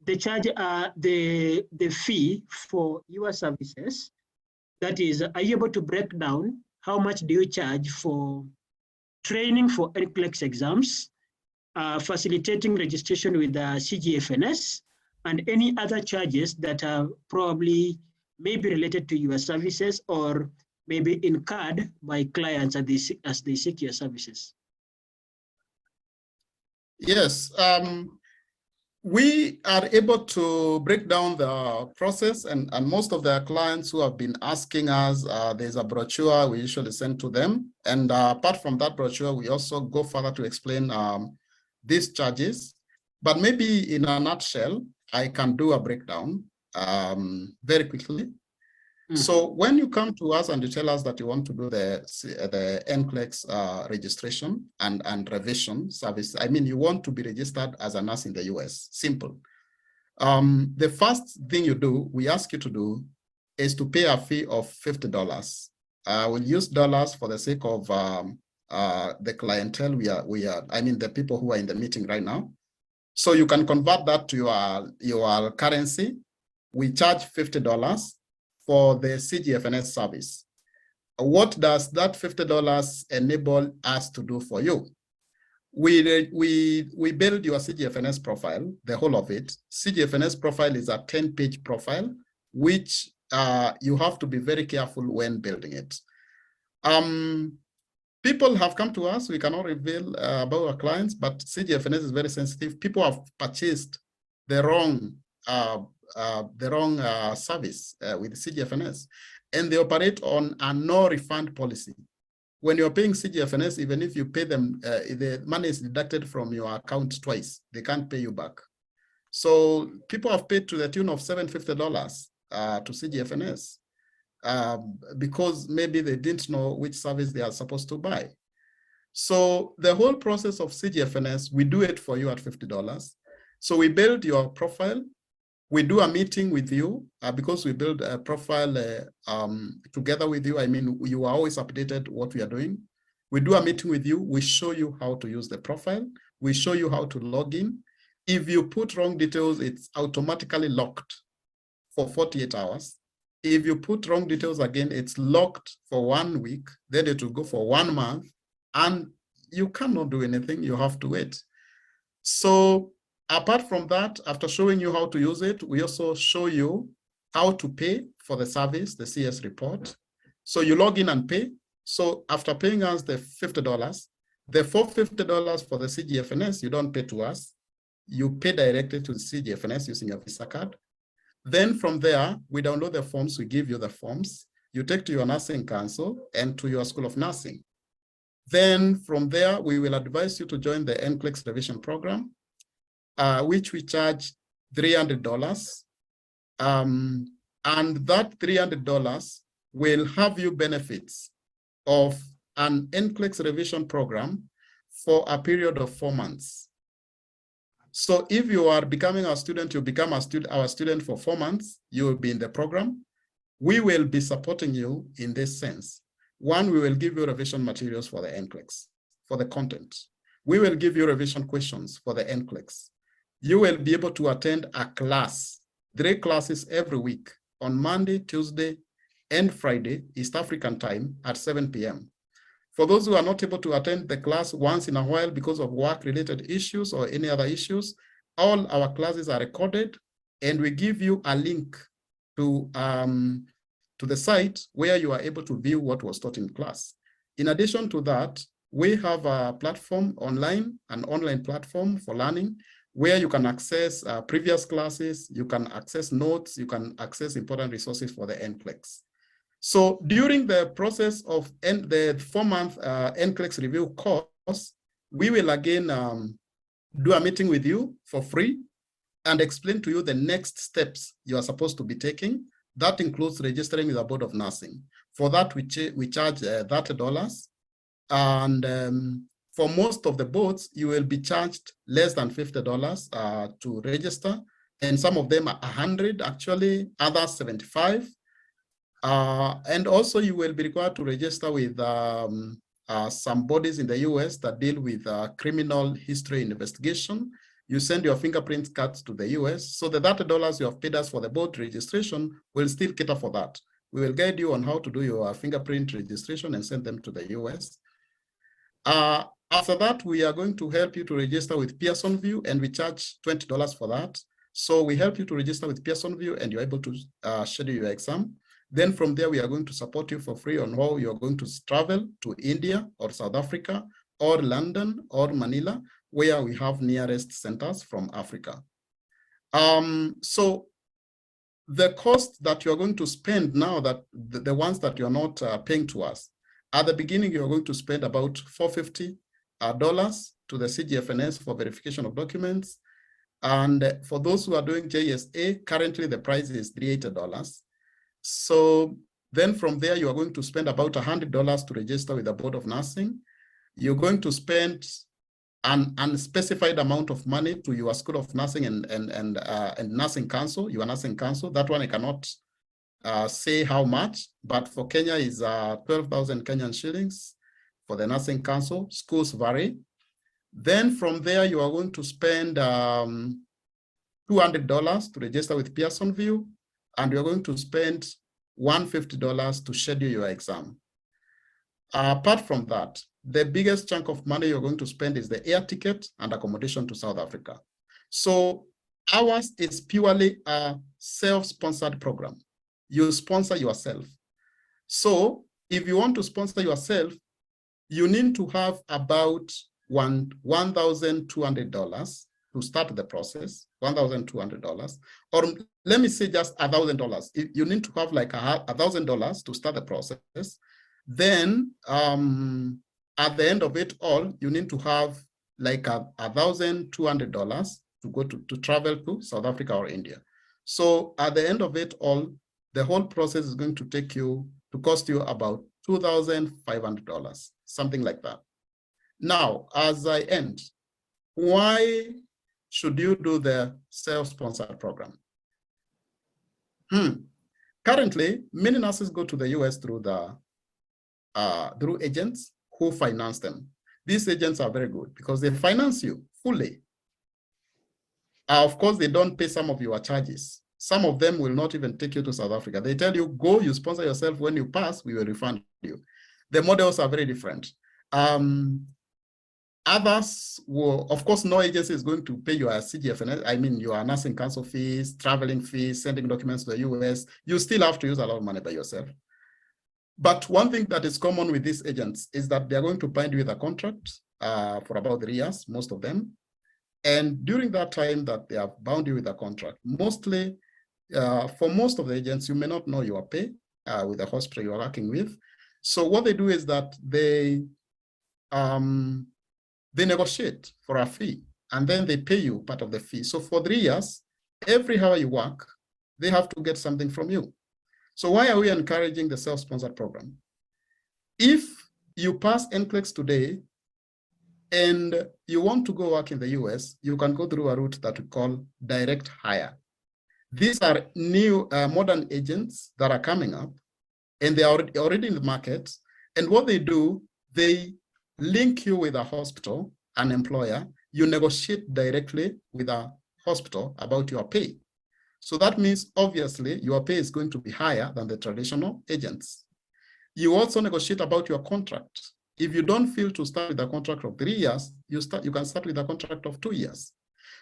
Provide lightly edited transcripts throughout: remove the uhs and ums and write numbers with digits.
they charge the fee for your services. That is, are you able to break down how much do you charge for training for NCLEX exams, facilitating registration with the CGFNS, and any other charges that are probably maybe related to your services or maybe incurred by clients as they seek your services? Yes, we are able to break down the process, and most of the clients who have been asking us, there's a brochure we usually send to them. And apart from that brochure, we also go further to explain these charges. But maybe in a nutshell, I can do a breakdown very quickly. So when you come to us and you tell us that you want to do the NCLEX registration and revision service, I mean, you want to be registered as a nurse in the US, simple. The first thing you do, we ask you to do, is to pay a fee of $50. We'll use dollars for the sake of the clientele I mean, the people who are in the meeting right now. So you can convert that to your currency. We charge $50 for the CGFNS service. What does that $50 enable us to do for you? We build your CGFNS profile, the whole of it. CGFNS profile is a 10-page profile, which you have to be very careful when building it. People have come to us, we cannot reveal about our clients, but CGFNS is very sensitive. People have purchased the wrong service with CGFNS, and they operate on a no refund policy. When you're paying CGFNS, even if you pay them, the money is deducted from your account twice. They can't pay you back. So people have paid to the tune of $750 to CGFNS because maybe they didn't know which service they are supposed to buy. So the whole process of CGFNS, we do it for you at $50. So we build your profile. We do a meeting with you because we build a profile together with you. I mean, you are always updated what we are doing. We do a meeting with you. We show you how to use the profile. We show you how to log in. If you put wrong details, it's automatically locked for 48 hours. If you put wrong details again, it's locked for 1 week. Then it will go for 1 month. And you cannot do anything. You have to wait. So apart from that, after showing you how to use it, we also show you how to pay for the service, the CS report. So you log in and pay. So after paying us the $50, the $450 for the CGFNS, you don't pay to us. You pay directly to the CGFNS using a Visa card. Then from there, we download the forms, we give you the forms. You take to your nursing council and to your School of Nursing. Then from there, we will advise you to join the NCLEX revision program, which we charge $300. And that $300 will have you benefits of an NCLEX revision program for a period of 4 months. So if you are becoming a student, you become our student for 4 months, you will be in the program. We will be supporting you in this sense. One, we will give you revision materials for the NCLEX, for the content. We will give you revision questions for the NCLEX. You will be able to attend a class, 3 classes every week on Monday, Tuesday, and Friday, East African time at 7 p.m. For those who are not able to attend the class once in a while because of work-related issues or any other issues, all our classes are recorded, and we give you a link to the site where you are able to view what was taught in class. In addition to that, we have a platform online, an online platform for learning, where you can access previous classes, you can access notes, you can access important resources for the NCLEX. So during the process of the 4-month NCLEX review course, we will again do a meeting with you for free and explain to you the next steps you are supposed to be taking. That includes registering with the Board of Nursing. For that, we charge $30. And for most of the boards, you will be charged less than $50 to register. And some of them are 100 actually, others 75. And also you will be required to register with some bodies in the US that deal with criminal history investigation. you send your fingerprint cards to the US. So the $30 you have paid us for the board registration will still cater for that. We will guide you on how to do your fingerprint registration and send them to the US. After that, we are going to help you to register with Pearson VUE, and we charge $20 for that. So we help you to register with Pearson VUE, and you're able to schedule your exam. Then from there, we are going to support you for free on how you're going to travel to India or South Africa or London or Manila, where we have nearest centers from Africa. So the cost that you're going to spend now, that the ones that you're not paying to us, at the beginning, you're going to spend about $450 to the CGFNS for verification of documents. And for those who are doing JSA, currently the price is $380. So then from there, you are going to spend about $100 to register with the Board of Nursing. You're going to spend an unspecified amount of money to your School of Nursing and Nursing Council, your Nursing Council. That one I cannot say how much, but for Kenya is 12,000 Kenyan shillings for the Nursing Council. Schools vary. Then from there, you are going to spend $200 to register with Pearson VUE, and you're going to spend $150 to schedule your exam. Apart from that, the biggest chunk of money you're going to spend is the air ticket and accommodation to South Africa. So ours is purely a self-sponsored program. You sponsor yourself. So if you want to sponsor yourself, you need to have about $1,200 to start the process, $1,200, or let me say just $1,000. You need to have like $1,000 to start the process. Then at the end of it all, you need to have like $1,200 to go to travel to South Africa or India. So at the end of it all, the whole process is going to cost you about $2,500, something like that. Now, as I end, why should you do the self-sponsored program? Currently, many nurses go to the US through agents who finance them. These agents are very good because they finance you fully. Of course, they don't pay some of your charges. Some of them will not even take you to South Africa. They tell you, go, you sponsor yourself. When you pass, we will refund you. The models are very different. Others will, of course, no agency is going to pay your CGFNS, I mean, your nursing council fees, traveling fees, sending documents to the US. You still have to use a lot of money by yourself. But one thing that is common with these agents is that they're going to bind you with a contract for about 3 years, most of them. And during that time that they have bound you with a contract, mostly, for most of the agents, you may not know your pay with the hospital you are working with. So what they do is that they negotiate for a fee, and then they pay you part of the fee. So for 3 years, every hour you work, they have to get something from you. So why are we encouraging the self-sponsored program? If you pass NCLEX today and you want to go work in the US, you can go through a route that we call direct hire. These are new modern agents that are coming up, and they are already in the market. And what they do, they link you with a hospital, an employer. You negotiate directly with a hospital about your pay. So that means, obviously, your pay is going to be higher than the traditional agents. You also negotiate about your contract. If you don't feel to start with a contract of 3 years, you can start with a contract of 2 years.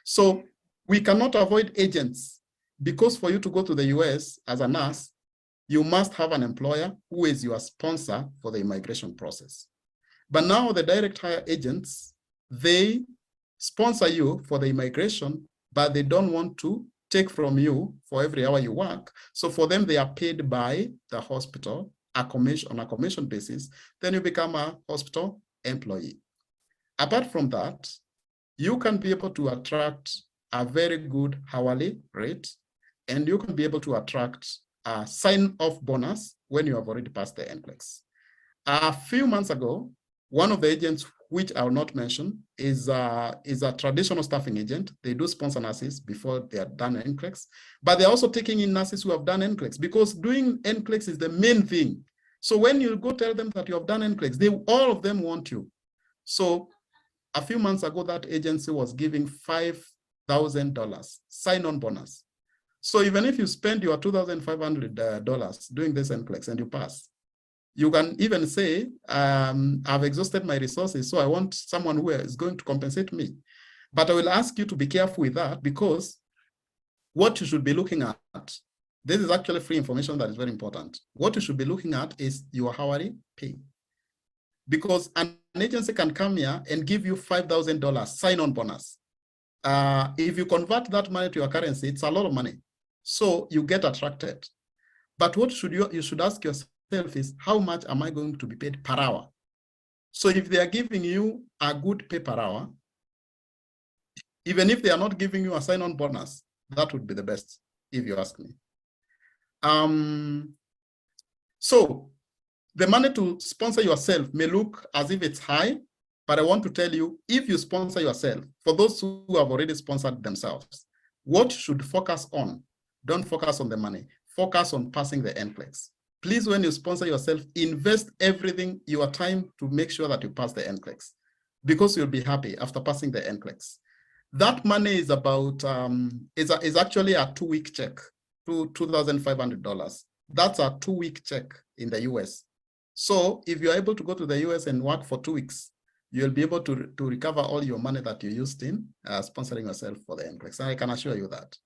So we cannot avoid agents, because for you to go to the US as a nurse, you must have an employer who is your sponsor for the immigration process. But now the direct hire agents, they sponsor you for the immigration, but they don't want to take from you for every hour you work. So for them, they are paid by the hospital on a commission basis. Then you become a hospital employee. Apart from that, you can be able to attract a very good hourly rate, and you can be able to attract a sign-off bonus when you have already passed the NCLEX. A few months ago, one of the agents, which I will not mention, is a traditional staffing agent. They do sponsor nurses before they are done NCLEX, but they're also taking in nurses who have done NCLEX, because doing NCLEX is the main thing. So when you go tell them that you have done NCLEX, all of them want you. So a few months ago, that agency was giving 5 $5,000 sign-on bonus. So even if you spend your $2,500 doing this NCLEX and you pass, you can even say, I've exhausted my resources, so I want someone who is going to compensate me. But I will ask you to be careful with that, because what you should be looking at, this is actually free information that is very important. What you should be looking at is your hourly pay. Because an agency can come here and give you $5,000 sign-on bonus. If you convert that money to your currency, it's a lot of money. So you get attracted. But what you should ask yourself is, how much am I going to be paid per hour? So if they are giving you a good pay per hour, even if they are not giving you a sign-on bonus, that would be the best, if you ask me. So the money to sponsor yourself may look as if it's high, but I want to tell you, if you sponsor yourself, for those who have already sponsored themselves, what you should focus on, don't focus on the money, focus on passing the NCLEX. Please, when you sponsor yourself, invest everything, your time, to make sure that you pass the NCLEX, because you'll be happy after passing the NCLEX. That money is about, is actually a 2-week check, $2,500. That's a 2-week check in the US. So if you're able to go to the US and work for 2 weeks, you'll be able to recover all your money that you used in sponsoring yourself for the NCLEX. And I can assure you that.